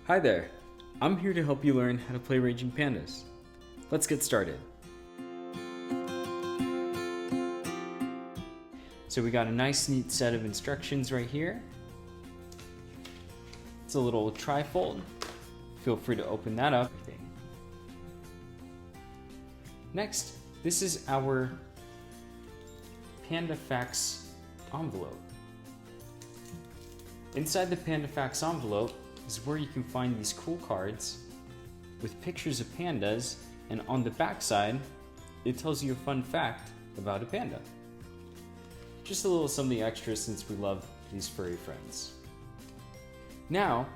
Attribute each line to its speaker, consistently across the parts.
Speaker 1: Hi there, I'm here to help you learn how to play Raging Pandas. Let's get started. So we got a nice neat set of instructions right here. It's a little trifold. Feel free to open that up. Next, this is our Panda Facts envelope. Inside the Panda Facts envelope is where you can find these cool cards with pictures of pandas, and on the back side, it tells you a fun fact about a panda. Just a little something extra since we love these furry friends. Now,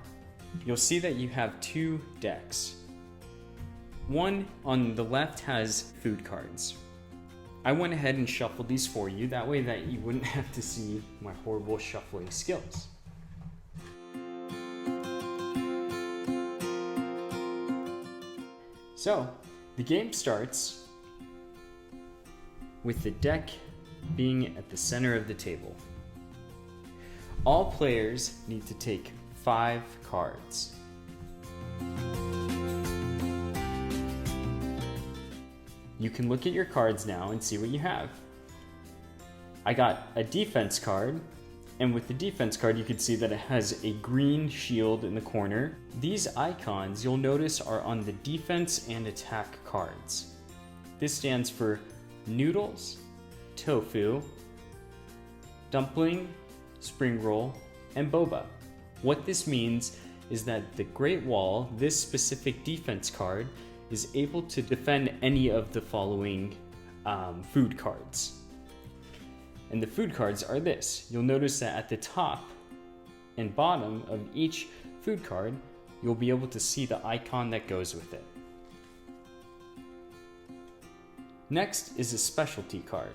Speaker 1: you'll see that you have two decks. One on the left has food cards. I went ahead and shuffled these for you, that way that you wouldn't have to see my horrible shuffling skills. So, the game starts with the deck being at the center of the table. All players need to take 5 cards. You can look at your cards now and see what you have. I got a defense card, and with the defense card you can see that it has a green shield in the corner. These icons you'll notice are on the defense and attack cards. This stands for noodles, tofu, dumpling, spring roll, and boba. What this means is that the Great Wall, this specific defense card, is able to defend any of the following food cards. And the food cards are this. You'll notice that at the top and bottom of each food card, you'll be able to see the icon that goes with it. Next is a specialty card.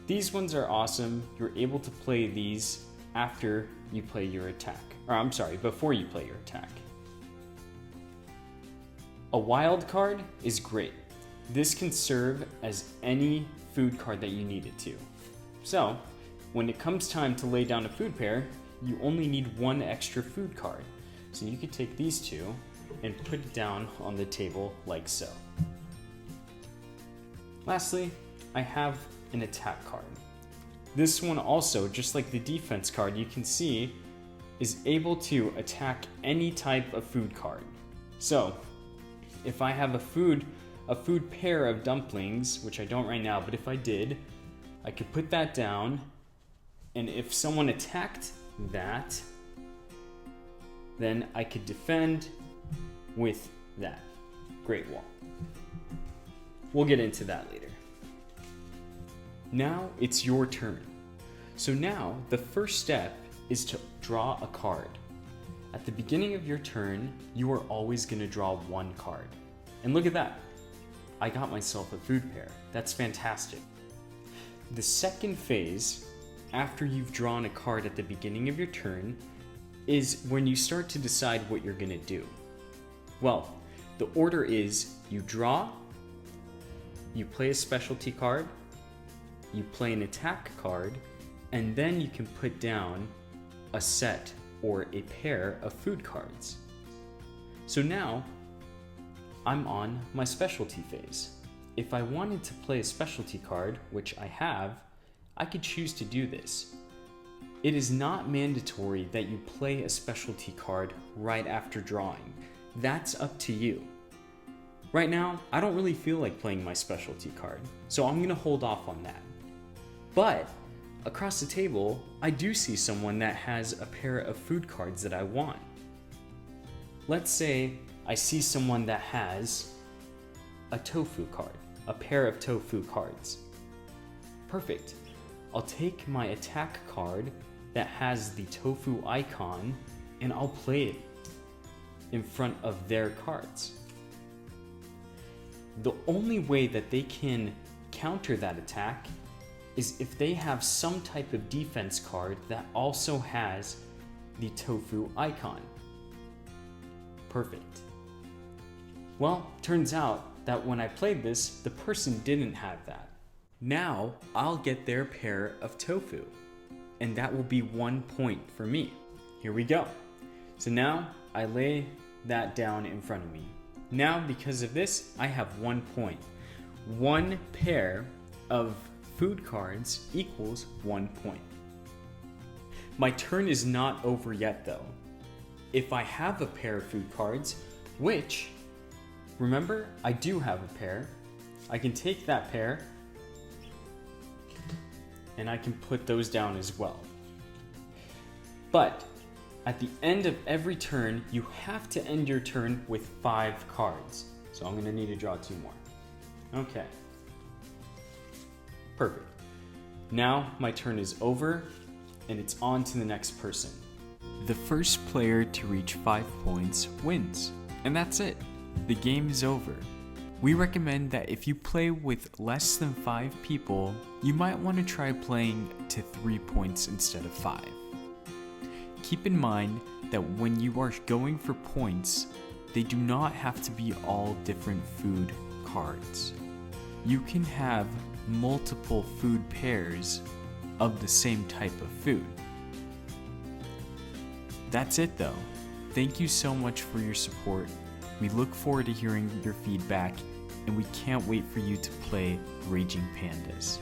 Speaker 1: These ones are awesome. You're able to play these after you play your attack. Before you play your attack. A wild card is great. This can serve as any food card that you need it to. So, when it comes time to lay down a food pair, you only need 1 extra food card. So you could take these 2 and put it down on the table like so. Lastly, I have an attack card. This one also, just like the defense card, you can see is able to attack any type of food card. So, if I have a food pair of dumplings, which I don't right now, but if I did, I could put that down, and if someone attacked that, then I could defend with that Great Wall. We'll get into that later. Now it's your turn. So now the first step is to draw a card. At the beginning of your turn, you are always going to draw 1 card. And look at that. I got myself a food pair. That's fantastic. The second phase, after you've drawn a card at the beginning of your turn, is when you start to decide what you're going to do. Well, the order is you draw, you play a specialty card, you play an attack card, and then you can put down a set or a pair of food cards. So now, I'm on my specialty phase. If I wanted to play a specialty card, which I have, I could choose to do this. It is not mandatory that you play a specialty card right after drawing. That's up to you. Right now, I don't really feel like playing my specialty card, so I'm gonna hold off on that. But across the table, I do see someone that has a pair of food cards that I want. Let's say I see someone that has a tofu card, a pair of tofu cards. Perfect. I'll take my attack card that has the tofu icon and I'll play it in front of their cards. The only way that they can counter that attack is if they have some type of defense card that also has the tofu icon. Perfect. Well, turns out that when I played this, the person didn't have that. Now, I'll get their pair of tofu, and that will be 1 point for me. Here we go. So now, I lay that down in front of me. Now, because of this, I have 1 point. 1 pair of food cards equals 1 point. My turn is not over yet though. If I have a pair of food cards, which, remember, I do have a pair, I can take that pair and I can put those down as well. But at the end of every turn, you have to end your turn with 5 cards. So I'm gonna need to draw 2 more. Okay. Perfect. Now my turn is over and it's on to the next person. The first player to reach 5 points wins. And that's it. The game is over. We recommend that if you play with less than 5 people, you might want to try playing to 3 points instead of 5. Keep in mind that when you are going for points, they do not have to be all different food cards. You can have multiple food pairs of the same type of food. That's it though. Thank you so much for your support. We look forward to hearing your feedback, and we can't wait for you to play Raging Pandas.